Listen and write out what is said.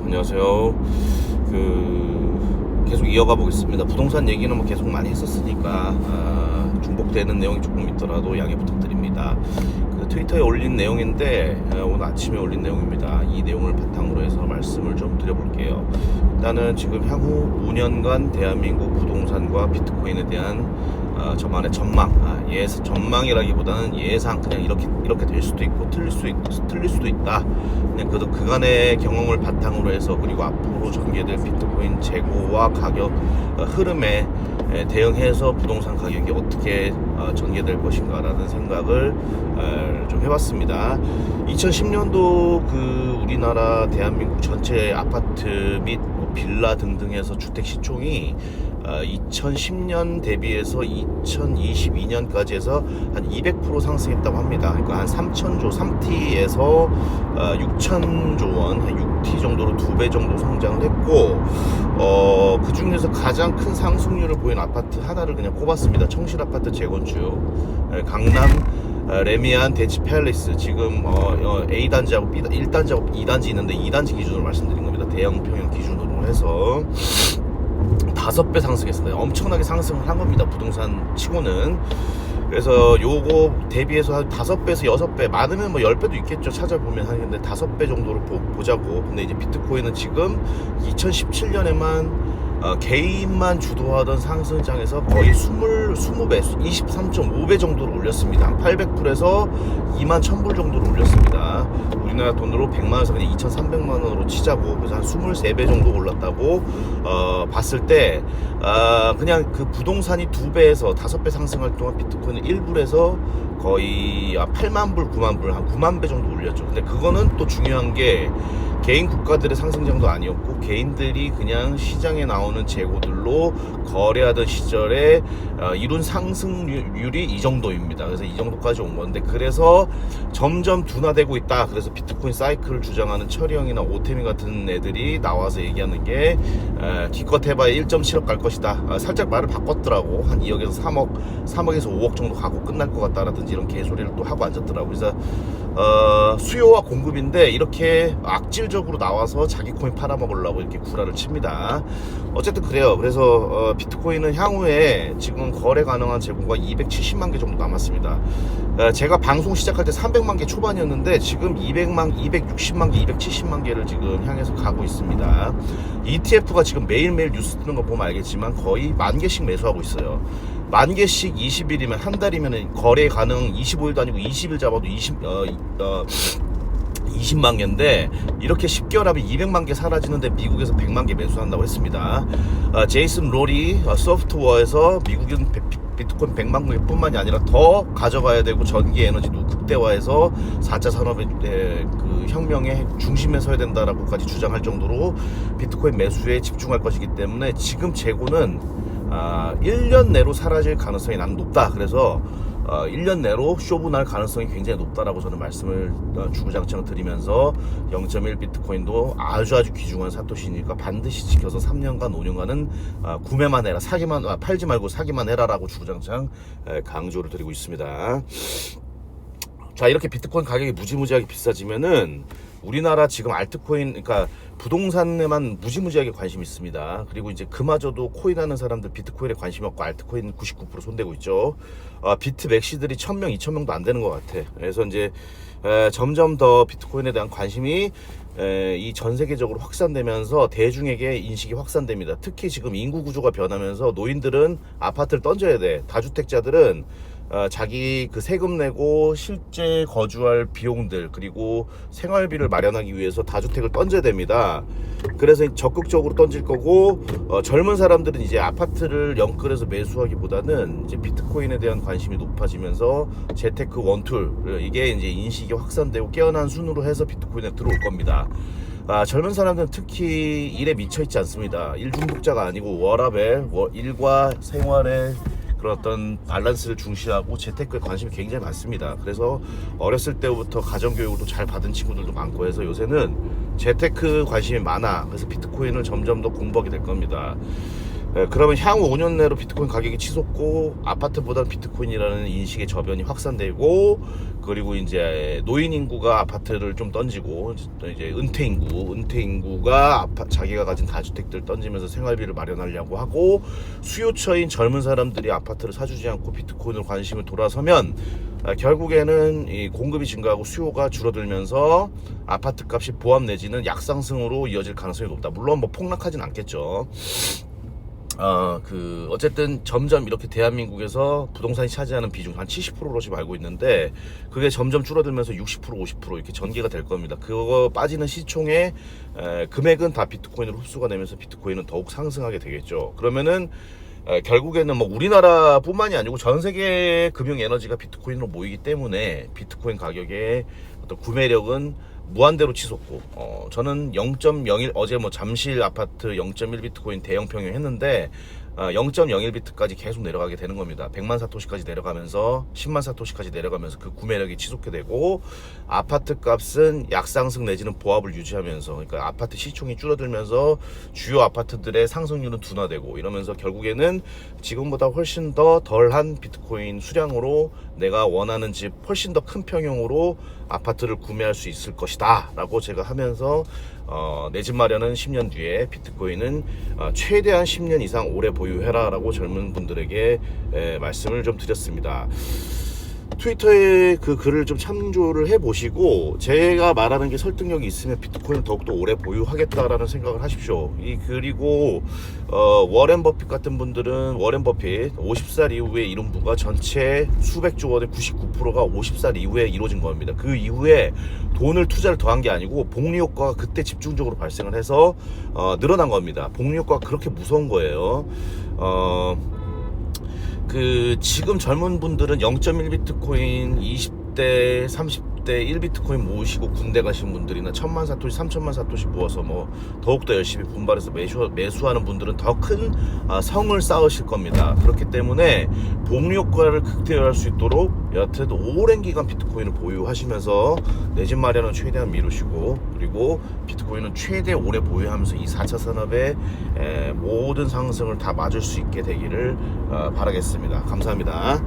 안녕하세요. 계속 이어가 보겠습니다. 부동산 얘기는 뭐 계속 많이 했었으니까 중복되는 내용이 조금 있더라도 양해 부탁드립니다. 트위터에 올린 내용인데 오늘 아침에 올린 내용입니다. 이 내용을 바탕으로 해서 말씀을 좀 드려볼게요. 일단은 지금 향후 5년간 대한민국 부동산과 비트코인에 대한 저만의 전망, 전망이라기보다는 예상, 그냥 이렇게 될 수도 있고 틀릴 수도 있다. 그냥 그간의 경험을 바탕으로 해서, 그리고 앞으로 전개될 비트코인 재고와 가격 흐름에 대응해서 부동산 가격이 어떻게 전개될 것인가라는 생각을 좀 해봤습니다. 2010년도 우리나라 대한민국 전체 아파트 및 빌라 등등에서 주택 시총이 2010년 대비해서 2022년까지 해서 한 200% 상승했다고 합니다. 그러니까 한 3천조, 3T에서 6천조 원, 한 6T 정도로 2배 정도 성장을 했고, 그 중에서 가장 큰 상승률을 보인 아파트 하나를 그냥 꼽았습니다. 청실 아파트 재건축, 강남 레미안 대치 팰리스. 지금 A단지하고 1단지하고 2단지 있는데 2단지 기준으로 말씀드린 겁니다. 대형 평형 기준으로 해서 5배 상승했습니다. 엄청나게 상승을 한 겁니다. 부동산 치고는. 그래서 요거 대비해서 한 5배에서 6배, 많으면 뭐 10배도 있겠죠. 찾아보면 하는데 5배 정도로 보자고. 근데 이제 비트코인은 지금 2017년에만 개인만 주도하던 상승장에서 거의 20배, 23.5배 정도로 올렸습니다. 한 800불에서 21,000불 정도로 올렸습니다. 우리나라 돈으로 100만원에서 그냥 2,300만원으로 치자고. 그래서 한 23배 정도 올랐다고 봤을 때, 그냥 그 부동산이 2배에서 5배 상승할 동안 비트코인은 1불에서 거의 8만불, 9만불, 한 9만배 정도 올렸죠. 근데 그거는 또 중요한 게, 개인 국가들의 상승장도 아니었고, 개인들이 그냥 시장에 나오는 재고들로 거래하던 시절에 이룬 상승률이 이 정도입니다. 그래서 이 정도까지 온 건데, 그래서 점점 둔화되고 있다. 그래서 비트코인 사이클을 주장하는 철형이나 오태미 같은 애들이 나와서 얘기하는 게, 기껏 해봐야 1.7억 갈 것이다. 살짝 말을 바꿨더라고. 한 2억에서 3억에서 5억 정도 가고 끝날 것 같다라든지 이런 개소리를 또 하고 앉았더라고. 그래서 수요와 공급인데 이렇게 악질적으로 나와서 자기 코인 팔아먹으려고 이렇게 구라를 칩니다. 어쨌든 그래요. 그래서 비트코인은 향후에 지금 거래 가능한 재고가 270만 개 정도 남았습니다. 제가 방송 시작할 때 300만 개 초반이었는데 지금 260만 개, 270만 개를 지금 향해서 가고 있습니다. ETF가 지금 매일매일 뉴스 뜨는 거 보면 알겠지만 거의 10,000개씩 매수하고 있어요. 10,000개씩 20일이면 한 달이면 거래 가능, 25일도 아니고 20일 잡아도 20만 개인데, 이렇게 10개월 하면 200만 개 사라지는데 미국에서 100만 개 매수한다고 했습니다. 제이슨 로리 소프트웨어에서 미국은 비트코인 100만 개뿐만이 아니라 더 가져가야 되고, 전기 에너지도 극대화해서 4차 산업의 그 혁명의 중심에 서야 된다라고까지 주장할 정도로 비트코인 매수에 집중할 것이기 때문에 지금 재고는 1년 내로 사라질 가능성이 난 높다. 그래서 1년 내로 쇼분할 가능성이 굉장히 높다라고 저는 말씀을 주구장창 드리면서, 0.1 비트코인도 아주 귀중한 사토시니까 반드시 지켜서 3년간 5년간은 구매만 해라, 팔지 말고 사기만 해라라고 주구장창 강조를 드리고 있습니다. 자, 이렇게 비트코인 가격이 무지무지하게 비싸지면은 우리나라 지금 알트코인, 그러니까 부동산에만 무지무지하게 관심이 있습니다. 그리고 이제 그마저도 코인 하는 사람들 비트코인에 관심이 없고 알트코인 99% 손대고 있죠. 비트 맥시들이 1,000명, 2,000명도 안 되는 것 같아. 그래서 이제 점점 더 비트코인에 대한 관심이 이 전 세계적으로 확산되면서 대중에게 인식이 확산됩니다. 특히 지금 인구 구조가 변하면서 노인들은 아파트를 던져야 돼. 다주택자들은 자기 그 세금 내고 실제 거주할 비용들, 그리고 생활비를 마련하기 위해서 다주택을 던져야 됩니다. 그래서 적극적으로 던질 거고, 젊은 사람들은 이제 아파트를 영끌해서 매수하기보다는 이제 비트코인에 대한 관심이 높아지면서 재테크 원툴, 이게 이제 인식이 확산되고 깨어난 순으로 해서 비트코인에 들어올 겁니다. 젊은 사람들은 특히 일에 미쳐있지 않습니다. 일중독자가 아니고 워라밸, 일과 생활의 그런 어떤 밸런스를 중시하고 재테크에 관심이 굉장히 많습니다. 그래서 어렸을 때부터 가정교육을 잘 받은 친구들도 많고 해서 요새는 재테크 관심이 많아. 그래서 비트코인을 점점 더 공부하게 될 겁니다. 그러면 향후 5년 내로 비트코인 가격이 치솟고 아파트보다 비트코인이라는 인식의 저변이 확산되고, 그리고 이제 노인 인구가 아파트를 좀 던지고, 이제 은퇴 인구가 자기가 가진 다주택들 던지면서 생활비를 마련하려고 하고, 수요처인 젊은 사람들이 아파트를 사주지 않고 비트코인으로 관심을 돌아서면 결국에는 이 공급이 증가하고 수요가 줄어들면서 아파트 값이 보합 내지는 약상승으로 이어질 가능성이 높다. 물론 뭐 폭락하진 않겠죠. 어쨌든 점점 이렇게 대한민국에서 부동산이 차지하는 비중 한 70%로 지금 알고 있는데, 그게 점점 줄어들면서 60%, 50% 이렇게 전개가 될 겁니다. 그거 빠지는 시총의 금액은 다 비트코인으로 흡수가 되면서 비트코인은 더욱 상승하게 되겠죠. 그러면은 결국에는 뭐 우리나라뿐만이 아니고 전 세계의 금융 에너지가 비트코인으로 모이기 때문에 비트코인 가격의 어떤 구매력은 무한대로 치솟고, 저는 0.01 어제 뭐 잠실 아파트 0.1 비트코인 대형 평형 했는데 0.01 비트까지 계속 내려가게 되는 겁니다. 100만 사토시까지 내려가면서 10만 사토시까지 내려가면서 그 구매력이 치솟게 되고, 아파트 값은 약상승 내지는 보합을 유지하면서, 그러니까 아파트 시총이 줄어들면서 주요 아파트들의 상승률은 둔화되고, 이러면서 결국에는 지금보다 훨씬 더 덜한 비트코인 수량으로 내가 원하는 집 훨씬 더 큰 평형으로 아파트를 구매할 수 있을 것이다 라고 제가 하면서 내 집 마련은 10년 뒤에 비트코인은 최대한 10년 이상 오래 보유해라 라고 젊은 분들에게 말씀을 좀 드렸습니다. 트위터에 그 글을 좀 참조를 해보시고, 제가 말하는 게 설득력이 있으면 비트코인을 더욱더 오래 보유하겠다라는 생각을 하십시오. 그리고 워렌 버핏 같은 분들은, 워렌 버핏 50살 이후에 이룬 부가 전체 수백조 원의 99%가 50살 이후에 이루어진 겁니다. 그 이후에 돈을 투자를 더한 게 아니고 복리 효과가 그때 집중적으로 발생을 해서 늘어난 겁니다. 복리 효과가 그렇게 무서운 거예요. 지금 젊은 분들은 0.1 비트코인 20대 30대 1 비트코인 모으시고 군대 가신 분들이나 1000만 사토시 3000만 사토시 모아서 뭐 더욱더 열심히 분발해서 매수하는 분들은 더 큰 성을 쌓으실 겁니다. 그렇기 때문에 복리 효과를 극대화할 수 있도록 여하튼 오랜 기간 비트코인을 보유하시면서 내 집 마련은 최대한 미루시고, 그리고 비트코인은 최대 오래 보유하면서 이 4차 산업의 모든 상승을 다 맞을 수 있게 되기를 바라겠습니다. 감사합니다.